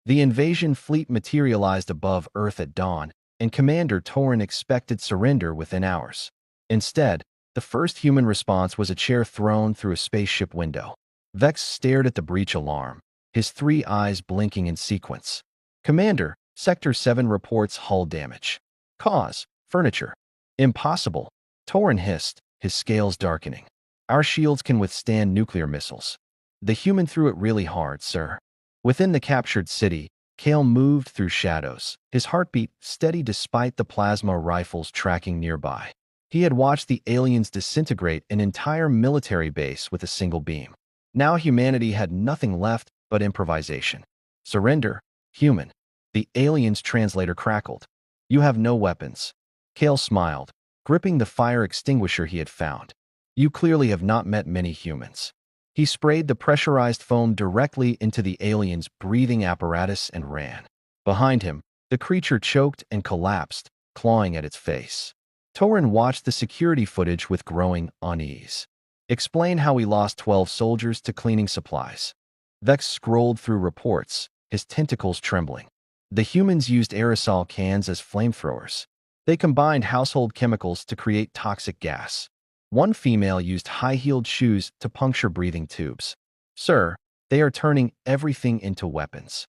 The invasion fleet materialized above Earth at dawn, and Commander Torin expected surrender within hours. Instead, the first human response was a chair thrown through a spaceship window. Vex stared at the breach alarm, his three eyes blinking in sequence. Commander, Sector 7 reports hull damage. Cause, furniture. Impossible, Torin hissed, his scales darkening. Our shields can withstand nuclear missiles. The human threw it really hard, sir. Within the captured city, Kale moved through shadows, his heartbeat steady despite the plasma rifles tracking nearby. He had watched the aliens disintegrate an entire military base with a single beam. Now humanity had nothing left but improvisation. Surrender, human. The alien's translator crackled. You have no weapons. Kale smiled, gripping the fire extinguisher he had found. You clearly have not met many humans. He sprayed the pressurized foam directly into the alien's breathing apparatus and ran. Behind him, the creature choked and collapsed, clawing at its face. Torin watched the security footage with growing unease. Explain how we lost 12 soldiers to cleaning supplies. Vex scrolled through reports, his tentacles trembling. The humans used aerosol cans as flamethrowers. They combined household chemicals to create toxic gas. One female used high-heeled shoes to puncture breathing tubes. Sir, they are turning everything into weapons.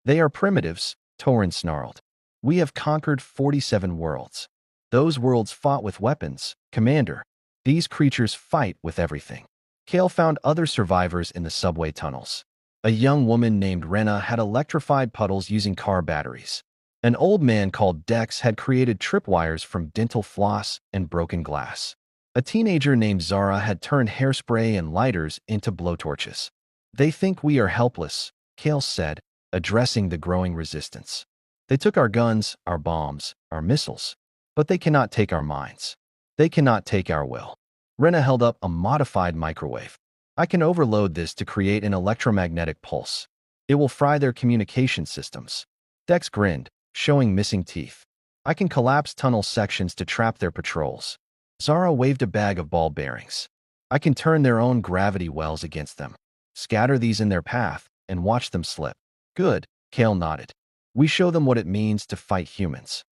They are primitives, Torin snarled. We have conquered 47 worlds. Those worlds fought with weapons, Commander. These creatures fight with everything. Kale found other survivors in the subway tunnels. A young woman named Rena had electrified puddles using car batteries. An old man called Dex had created tripwires from dental floss and broken glass. A teenager named Zara had turned hairspray and lighters into blowtorches. They think we are helpless, Kale said, addressing the growing resistance. They took our guns, our bombs, our missiles. But they cannot take our minds. They cannot take our will. Rena held up a modified microwave. I can overload this to create an electromagnetic pulse. It will fry their communication systems. Dex grinned, showing missing teeth. I can collapse tunnel sections to trap their patrols. Zara waved a bag of ball bearings. I can turn their own gravity wells against them. Scatter these in their path and watch them slip. Good, Kale nodded. We show them what it means to fight humans.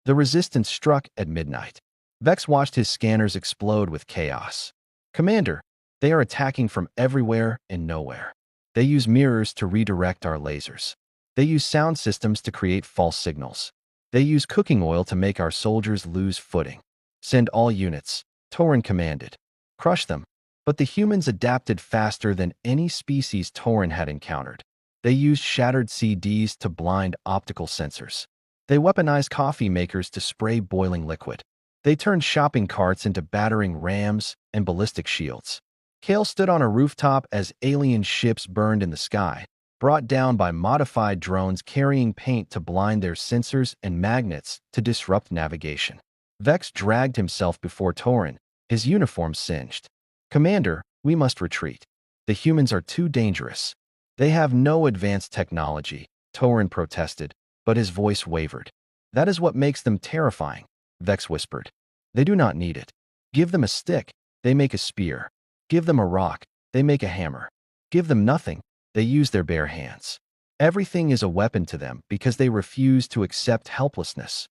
The resistance struck at midnight. Vex watched his scanners explode with chaos. Commander, they are attacking from everywhere and nowhere. They use mirrors to redirect our lasers. They use sound systems to create false signals. They use cooking oil to make our soldiers lose footing. Send all units, Torin commanded. Crush them. But the humans adapted faster than any species Torin had encountered. They used shattered CDs to blind optical sensors. They weaponized coffee makers to spray boiling liquid. They turned shopping carts into battering rams and ballistic shields. Kale stood on a rooftop as alien ships burned in the sky, brought down by modified drones carrying paint to blind their sensors and magnets to disrupt navigation. Vex dragged himself before Torin, his uniform singed. Commander, we must retreat. The humans are too dangerous. They have no advanced technology, Torin protested, but his voice wavered. That is what makes them terrifying, Vex whispered. They do not need it. Give them a stick, they make a spear. Give them a rock, they make a hammer. Give them nothing, they use their bare hands. Everything is a weapon to them because they refuse to accept helplessness.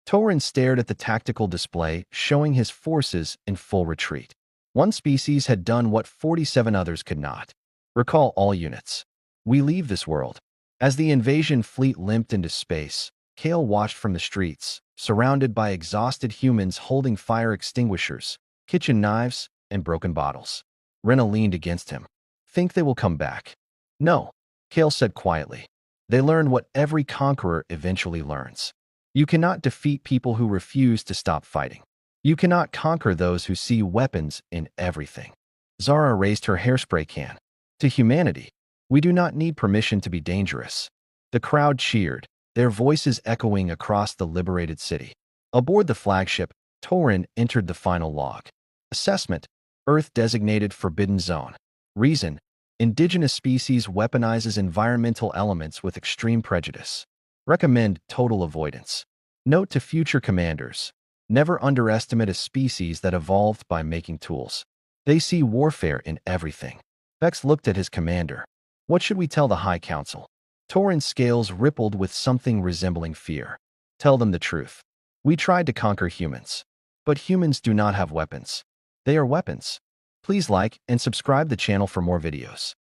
Torin stared at the tactical display, showing his forces in full retreat. One species had done what 47 others could not. Recall all units. We leave this world. As the invasion fleet limped into space, Kale watched from the streets, surrounded by exhausted humans holding fire extinguishers, kitchen knives, and broken bottles. Rena leaned against him. Think they will come back? No, Kale said quietly. They learned what every conqueror eventually learns. You cannot defeat people who refuse to stop fighting. You cannot conquer those who see weapons in everything. Zara raised her hairspray can. To humanity, we do not need permission to be dangerous. The crowd cheered, their voices echoing across the liberated city. Aboard the flagship, Torin entered the final log. Assessment: Earth designated Forbidden Zone. Reason: indigenous species weaponizes environmental elements with extreme prejudice. Recommend total avoidance. Note to future commanders: never underestimate a species that evolved by making tools. They see warfare in everything. Vex looked at his commander. What should we tell the High Council? Torin's scales rippled with something resembling fear. Tell them the truth. We tried to conquer humans. But humans do not have weapons. They are weapons. Please like and subscribe the channel for more videos.